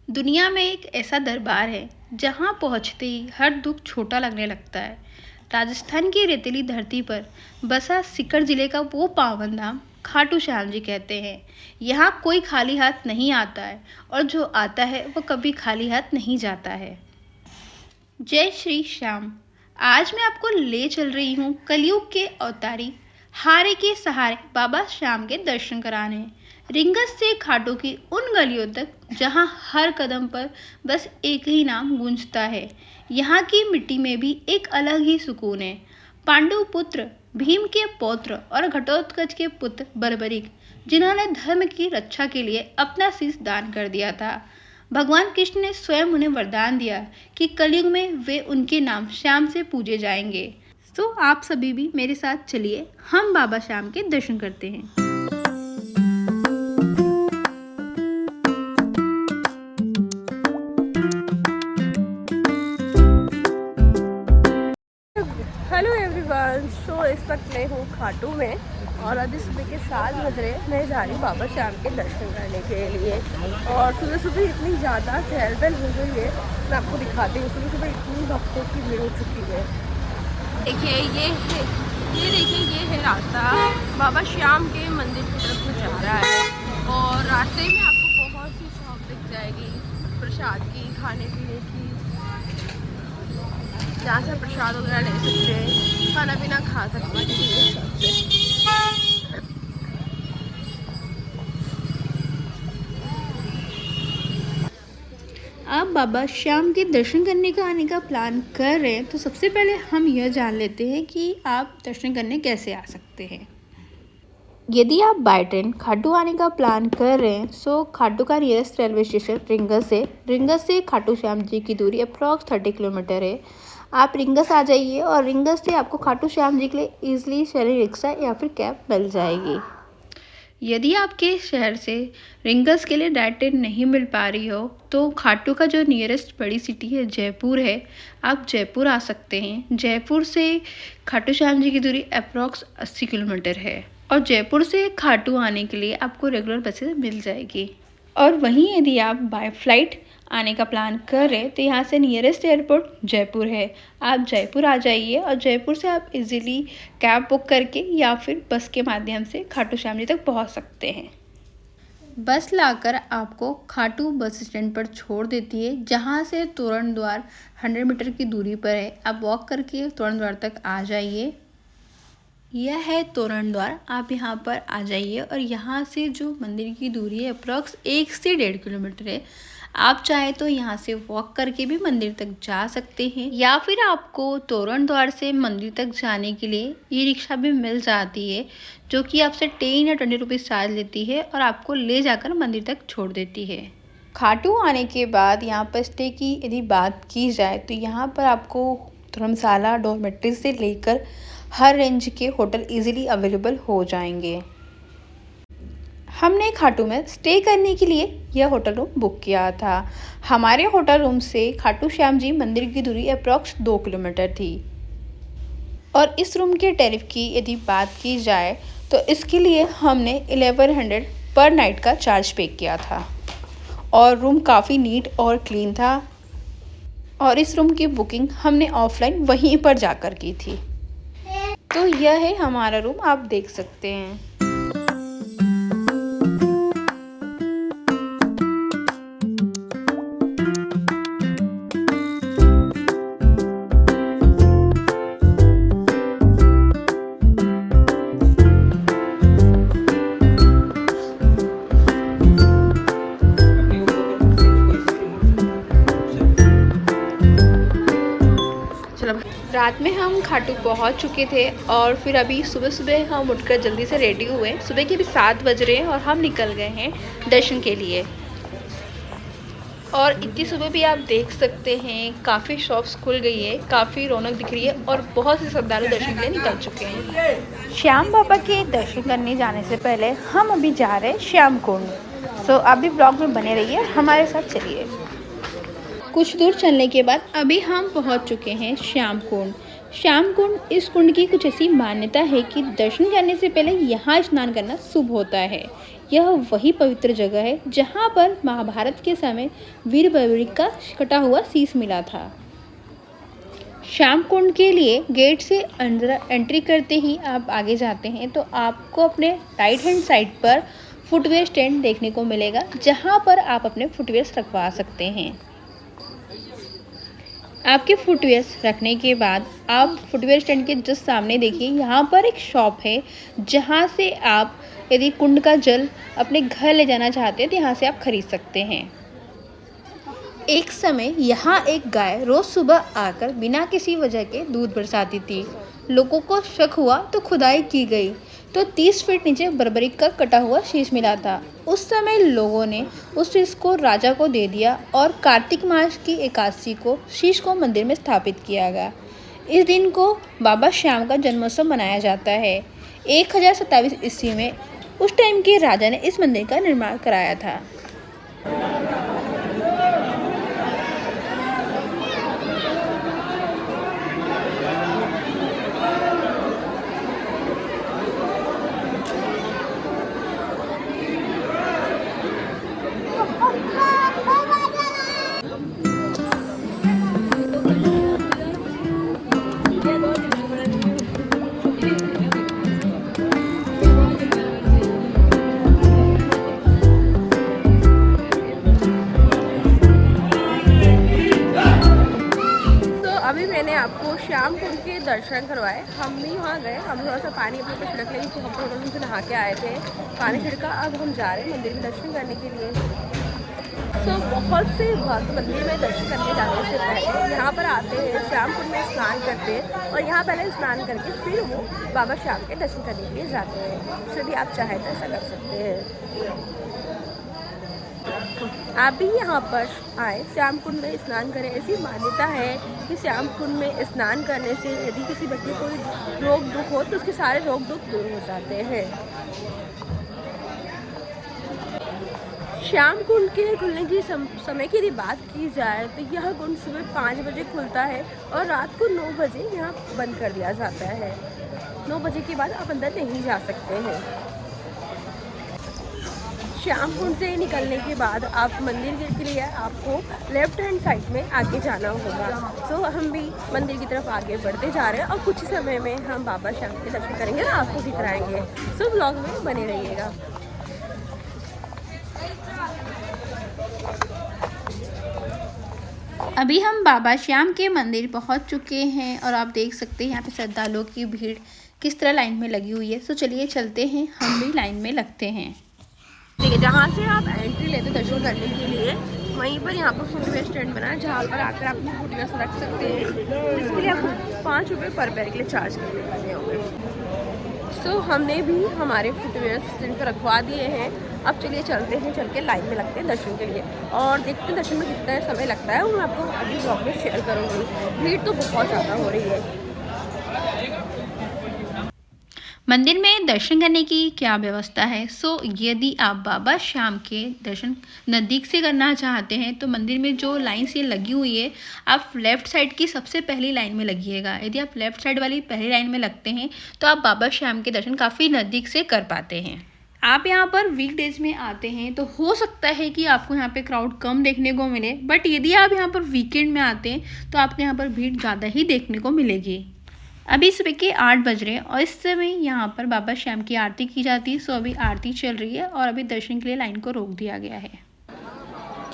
दुनिया में एक ऐसा दरबार है जहाँ पहुँचते ही हर दुख छोटा लगने लगता है। राजस्थान की रेतीली धरती पर बसा सीकर जिले का वो पावन धाम खाटू श्याम जी कहते हैं। यहाँ कोई खाली हाथ नहीं आता है और जो आता है वो कभी खाली हाथ नहीं जाता है। जय श्री श्याम। आज मैं आपको ले चल रही हूँ कलयुग के अवतारी हारे के सहारे बाबा श्याम के दर्शन कराने, रिंगस से खाटू की उन गलियों तक जहाँ हर कदम पर बस एक ही नाम गूंजता है। यहाँ की मिट्टी में भी एक अलग ही सुकून है। पांडु पुत्र भीम के पौत्र और घटोत्कच के पुत्र बर्बरिक, जिन्होंने धर्म की रक्षा के लिए अपना शीश दान कर दिया था, भगवान कृष्ण ने स्वयं उन्हें वरदान दिया कि कलयुग में वे उनके नाम श्याम से पूजे जाएंगे। तो आप सभी भी मेरे साथ चलिए, हम बाबा श्याम के दर्शन करते हैं। Hello everyone. इस वक्त मैं हूँ खाटू में और अभी सुबह के 7 बज रहे हैं। मैं जा रही हूँ बाबा श्याम के दर्शन करने के लिए और सुबह सुबह इतनी ज़्यादा चहल पहल हो गई है, मैं आपको दिखाती हूँ। सुबह सुबह इतनी भक्तों की भीड़ हो चुकी है। देखिए ये है रास्ता बाबा श्याम के मंदिर की तरफ में जा रहा है और रास्ते में आपको बहुत सी शॉप दिख जाएगी प्रसाद की, खाने पीने की, जहाँ से प्रसाद वगैरह ले सकते हैं, खाना पीना खा सकते हैं। आप बाबा श्याम के दर्शन करने का आने का प्लान कर रहे हैं तो सबसे पहले हम यह जान लेते हैं कि आप दर्शन करने कैसे आ सकते हैं। यदि आप बाय ट्रेन खाटू आने का प्लान कर रहे हैं तो खाटू का नियरेस्ट रेलवे स्टेशन रिंगस से खाटू श्याम जी की दूरी अप्रॉक्स 30 किलोमीटर है। आप रिंगस आ जाइए और रिंगस से आपको खाटू श्याम जी के लिए ईजिली शेयरिंग रिक्शा या फिर कैब मिल जाएगी। यदि आपके शहर से रिंगस के लिए डायरेक्ट ट्रेन नहीं मिल पा रही हो तो खाटू का जो नियरेस्ट बड़ी सिटी है जयपुर है, आप जयपुर आ सकते हैं। जयपुर से खाटू श्याम जी की दूरी अप्रॉक्स 80 किलोमीटर है और जयपुर से खाटू आने के लिए आपको रेगुलर बसेस मिल जाएगी। और वहीं यदि आप बाय फ्लाइट आने का प्लान कर रहे हैं तो यहाँ से नियरेस्ट एयरपोर्ट जयपुर है। आप जयपुर आ जाइए और जयपुर से आप इजीली कैब बुक करके या फिर बस के माध्यम से खाटू श्याम जी तक पहुँच सकते हैं। बस लाकर आपको खाटू बस स्टैंड पर छोड़ देती है, जहाँ से तोरण द्वार 100 मीटर की दूरी पर है। आप वॉक करके तोरण द्वार तक आ जाइए। यह है तोरण द्वार, आप यहाँ पर आ जाइए और यहाँ से जो मंदिर की दूरी है अप्रॉक्स 1 से 1.5 किलोमीटर है। आप चाहे तो यहाँ से वॉक करके भी मंदिर तक जा सकते हैं या फिर आपको तोरण द्वार से मंदिर तक जाने के लिए ई रिक्शा भी मिल जाती है, जो कि आपसे 10 या 20 रुपीज़ चार्ज लेती है और आपको ले जाकर मंदिर तक छोड़ देती है। खाटू आने के बाद यहाँ पर स्टे की यदि बात की जाए तो यहाँ पर आपको धर्मशाला, डॉर्मेट्री से लेकर हर रेंज के होटल इजीली अवेलेबल हो जाएंगे। हमने खाटू में स्टे करने के लिए यह होटल रूम बुक किया था। हमारे होटल रूम से खाटू श्याम जी मंदिर की दूरी अप्रॉक्स 2 किलोमीटर थी और इस रूम के टैरिफ की यदि बात की जाए तो इसके लिए हमने 1100 पर नाइट का चार्ज पे किया था और रूम काफ़ी नीट और क्लीन था और इस रूम की बुकिंग हमने ऑफलाइन वहीं पर जाकर की थी। तो यह है हमारा रूम, आप देख सकते हैं। रात में हम खाटू पहुंच चुके थे और फिर अभी सुबह सुबह हम उठकर जल्दी से रेडी हुए। सुबह के भी 7 बज रहे हैं और हम निकल गए हैं दर्शन के लिए। और इतनी सुबह भी आप देख सकते हैं काफ़ी शॉप्स खुल गई है, काफ़ी रौनक दिख रही है और बहुत से श्रद्धालु दर्शन के लिए निकल चुके हैं। श्याम बाबा के दर्शन करने जाने से पहले हम अभी जा रहे हैं श्याम कुंड। आप भी ब्लॉग में बने रहिए, हमारे साथ चलिए। कुछ दूर चलने के बाद अभी हम पहुंच चुके हैं श्याम कुंड। श्याम कुंड, इस कुंड की कुछ ऐसी मान्यता है कि दर्शन करने से पहले यहाँ स्नान करना शुभ होता है। यह वही पवित्र जगह है जहाँ पर महाभारत के समय वीर बर्बरीक का कटा हुआ शीश मिला था। श्याम कुंड के लिए गेट से अंदर एंट्री करते ही आप आगे जाते हैं तो आपको अपने राइट हैंड साइड पर फुटवेयर स्टैंड देखने को मिलेगा, जहां पर आप अपने फुटवेयर्स रखवा सकते हैं। आपके फुटवेयर्स रखने के बाद आप फुटवेयर स्टैंड के जस्ट सामने देखिए, यहाँ पर एक शॉप है जहाँ से आप यदि कुंड का जल अपने घर ले जाना चाहते हैं तो यहाँ से आप खरीद सकते हैं। एक समय यहाँ एक गाय रोज़ सुबह आकर बिना किसी वजह के दूध बरसाती थी। लोगों को शक हुआ तो खुदाई की गई तो 30 फीट नीचे बर्बरीक का कटा हुआ शीश मिला था। उस समय लोगों ने उस शीश को राजा को दे दिया और कार्तिक मास की एकादशी को शीश को मंदिर में स्थापित किया गया। इस दिन को बाबा श्याम का जन्मोत्सव मनाया जाता है। 1027 ईस्वी में उस टाइम के राजा ने इस मंदिर का निर्माण कराया था। अभी मैंने आपको श्याम कुंड के दर्शन करवाए। हम भी वहाँ गए, हम थोड़ा सा पानी अपने पे छिड़क लेंगे, हम थोड़ा दिन से नहा के आए थे, पानी छिड़का। अब हम जा रहे हैं मंदिर में दर्शन करने के लिए। तो बहुत से भक्त मंदिर में दर्शन करने जाने से पहले यहाँ पर आते हैं, श्याम कुंड में स्नान करते हैं और यहाँ पहले स्नान करके फिर वो बाबा श्याम के दर्शन करने के लिए जाते हैं। तो यदि आप चाहें तो ऐसा कर सकते हैं। आप भी यहाँ पर आए, श्याम कुंड में स्नान करें। ऐसी मान्यता है कि श्याम कुंड में स्नान करने से यदि किसी व्यक्ति को कोई रोग दुख हो तो उसके सारे रोग दुख दूर हो जाते हैं। श्याम कुंड के खुलने की समय की यदि बात की जाए तो यह कुंड सुबह 5 बजे खुलता है और रात को 9 बजे यहाँ बंद कर दिया जाता है। 9 बजे के बाद आप अंदर नहीं जा सकते हैं। श्याम कुंड से निकलने के बाद आप मंदिर के लिए आपको लेफ्ट हैंड साइड में आगे जाना होगा। तो हम भी मंदिर की तरफ आगे बढ़ते जा रहे हैं और कुछ समय में हम बाबा श्याम के दर्शन करेंगे और आपको दिखाएंगे। सो व्लॉग में बने रहिएगा। अभी हम बाबा श्याम के मंदिर पहुंच चुके हैं और आप देख सकते हैं यहाँ पे श्रद्धालुओं की भीड़ किस तरह लाइन में लगी हुई है। तो चलिए चलते हैं, हम भी लाइन में लगते हैं। ठीक है, जहाँ से आप एंट्री लेते दर्शन करने के लिए वहीं पर यहाँ पर फुटवेयर स्टैंड बना है, जहाँ पर आकर आप अपने फुटवेयर रख सकते हैं। इसके लिए आपको 5 रुपये पर पैर के लिए चार्ज करने होंगे। सो हमने भी हमारे फुटवेयर स्टैंड पर रखवा दिए हैं। अब चलिए चलते हैं, चल के लाइन में लगते हैं दर्शन के लिए और देखते हैं दर्शन में कितना समय लगता है। वो मैं आपको अगले ब्लॉग में शेयर करूँगी। भीड़ तो बहुत ज़्यादा हो रही है। मंदिर में दर्शन करने की क्या व्यवस्था है? यदि आप बाबा श्याम के दर्शन नज़दीक से करना चाहते हैं तो मंदिर में जो लाइन से लगी हुई है, आप लेफ़्ट साइड की सबसे पहली लाइन में लगिएगा। यदि आप लेफ़्ट साइड वाली पहली लाइन में लगते हैं तो आप बाबा श्याम के दर्शन काफ़ी नज़दीक से कर पाते हैं। आप यहाँ पर वीकडेज में आते हैं तो हो सकता है कि आपको यहाँ पे क्राउड कम देखने को मिले, बट यदि आप यहाँ पर वीकेंड में आते हैं तो आपको यहाँ पर भीड़ ज़्यादा ही देखने को मिलेगी। अभी सुबह के 8 बज रहे हैं और इस समय यहाँ पर बाबा श्याम की आरती की जाती है। अभी आरती चल रही है और अभी दर्शन के लिए लाइन को रोक दिया गया है।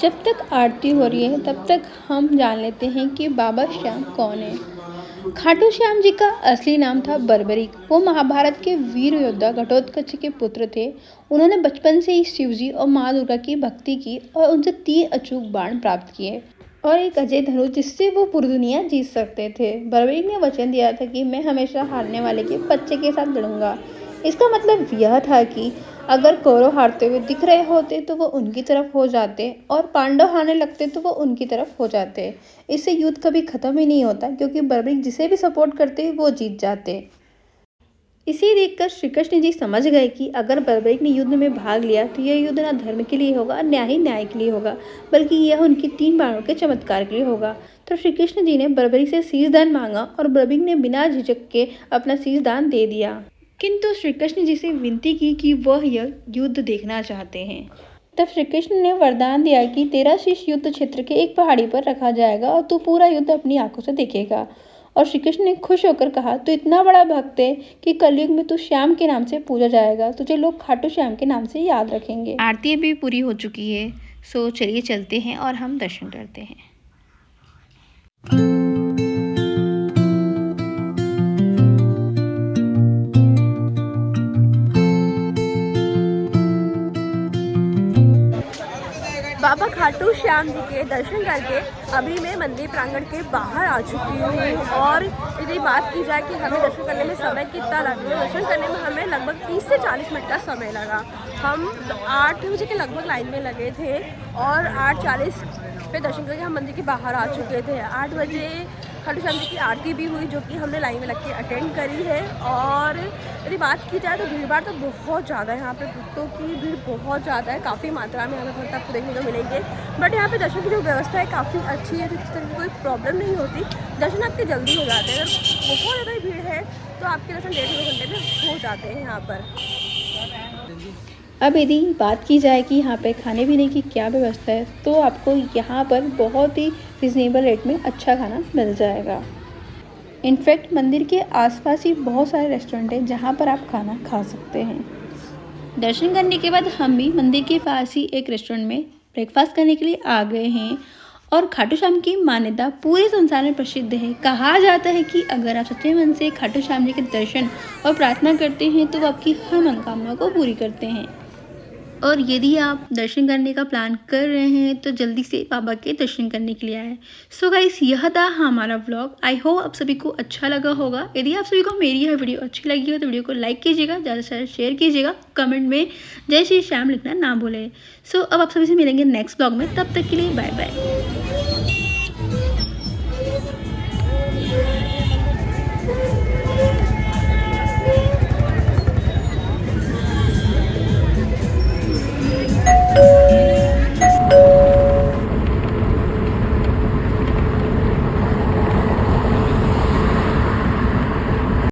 जब तक आरती हो रही है तब तक हम जान लेते हैं कि बाबा श्याम कौन है। खाटू श्याम जी का असली नाम था बर्बरीक। वो महाभारत के वीर योद्धा घटोत्कच के पुत्र थे। उन्होंने बचपन से ही शिवजी और माँ दुर्गा की भक्ति की और उनसे 3 अचूक बाण प्राप्त किए और एक अजय धनुष जिससे वो पूरी दुनिया जीत सकते थे। बर्बरीक ने वचन दिया था कि मैं हमेशा हारने वाले के बच्चे के साथ लड़ूंगा। इसका मतलब यह था कि अगर कौरव हारते हुए दिख रहे होते तो वो उनकी तरफ हो जाते और पांडव हारने लगते तो वो उनकी तरफ हो जाते। इससे युद्ध कभी ख़त्म ही नहीं होता, क्योंकि बर्बरीक जिसे भी सपोर्ट करते वो जीत जाते। इसे देखकर श्री कृष्ण जी समझ गए कि अगर बर्बरीक ने युद्ध में भाग लिया तो यह युद्ध न धर्म के लिए होगा, न ही न्याय के लिए होगा, बल्कि यह उनकी 3 बाणों के चमत्कार के लिए होगा। तो श्री कृष्ण जी ने बर्बरीक से शीश दान मांगा और बर्बरीक ने बिना झिझक के अपना शीश दान दे दिया। किंतु श्री कृष्ण जी से विनती की कि वह यह युद्ध देखना चाहते हैं। तब श्री कृष्ण ने वरदान दिया कि तेरा शीश युद्ध क्षेत्र के एक पहाड़ी पर रखा जाएगा और तू पूरा युद्ध अपनी आंखों से देखेगा। और श्री कृष्ण ने खुश होकर कहा, तू इतना बड़ा भक्त है कि कलयुग में तू श्याम के नाम से पूजा जाएगा, तुझे लोग खाटू श्याम के नाम से याद रखेंगे। आरती भी पूरी हो चुकी है, सो चलिए चलते हैं और हम दर्शन करते हैं। बाबा खाटू श्याम जी के दर्शन करके अभी मैं मंदिर प्रांगण के बाहर आ चुकी हूँ। और यदि बात की जाए कि हमें दर्शन करने में समय कितना लगा, दर्शन करने में हमें लगभग 30 से 40 मिनट का समय लगा। हम 8 बजे के लगभग लाइन में लगे थे और 8:40 पे दर्शन करके हम मंदिर के बाहर आ चुके थे। 8 बजे खाटू श्याम जी की आरती भी हुई, जो कि हमने लाइन में लग के अटेंड करी है। और यदि बात की जाए तो भीड़-भाड़ तो बहुत ज़्यादा है, यहाँ पे भक्तों की भीड़ बहुत ज़्यादा है, काफ़ी मात्रा में यहाँ पे भक्त आपको देखने को मिलेंगे। बट यहाँ पे दर्शन की जो व्यवस्था है काफ़ी अच्छी है, तो इस तरह की कोई प्रॉब्लम नहीं होती, दर्शन आपके जल्दी हो जाते हैं। अगर बहुत ज़्यादा भीड़ है तो आपके दर्शन 1.5-2 घंटे में हो जाते हैं यहाँ पर। अब यदि बात की जाए कि यहाँ पे खाने पीने की क्या व्यवस्था है, तो आपको यहाँ पर बहुत ही रिजनेबल रेट में अच्छा खाना मिल जाएगा। इनफैक्ट मंदिर के आसपास ही बहुत सारे रेस्टोरेंट हैं जहाँ पर आप खाना खा सकते हैं। दर्शन करने के बाद हम भी मंदिर के पास ही एक रेस्टोरेंट में ब्रेकफास्ट करने के लिए आ गए हैं। और खाटू श्याम की मान्यता पूरे संसार में प्रसिद्ध है। कहा जाता है कि अगर आप सच्चे मन से खाटू श्याम जी के दर्शन और प्रार्थना करते हैं तो वो आपकी हर मनोकामना को पूरी करते हैं। और यदि आप दर्शन करने का प्लान कर रहे हैं तो जल्दी से बाबा के दर्शन करने के लिए आए। सो गाइस, यह था हमारा व्लॉग। आई होप आप सभी को अच्छा लगा होगा। यदि आप सभी को मेरी यह वीडियो अच्छी लगी हो तो वीडियो को लाइक कीजिएगा, ज़्यादा से ज़्यादा शेयर कीजिएगा, कमेंट में जय श्री श्याम लिखना ना भूलें। सो अब आप सभी से मिलेंगे नेक्स्ट व्लॉग में, तब तक के लिए बाय बाय।